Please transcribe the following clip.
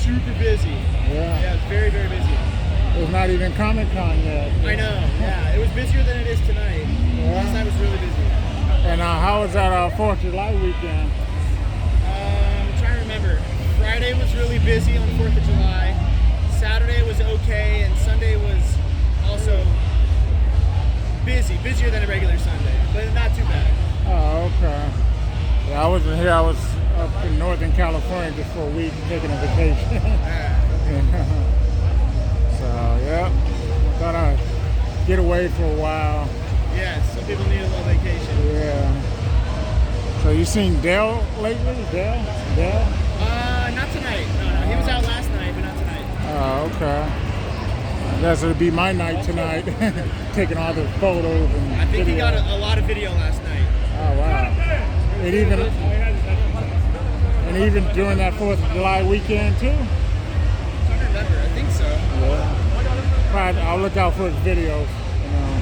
super busy. Yeah. Yeah, it was very, very busy. It's not even Comic-Con yet. I know, yeah. It was busier than it is tonight. Last night was really busy. And how was that 4th of July weekend? I'm trying to remember. Friday was really busy on 4th of July. Saturday was okay, and Sunday was also busy. Busier than a regular Sunday, but not too bad. Oh, okay. Yeah, I wasn't here. I was up in Northern California just for a week taking a vacation. So, yeah, thought I'd get away for a while. Yeah, some people need a little vacation. Yeah. So you seen Dell lately? Dell? Not tonight. No. He was out last night, but not tonight. Oh, okay. I guess it'll be my night tonight, taking all the photos and I think video. he got a lot of video last night. Oh, wow. And even during that 4th of July weekend, too? I'm trying to remember. I think so. Yeah. I'll look out for his videos.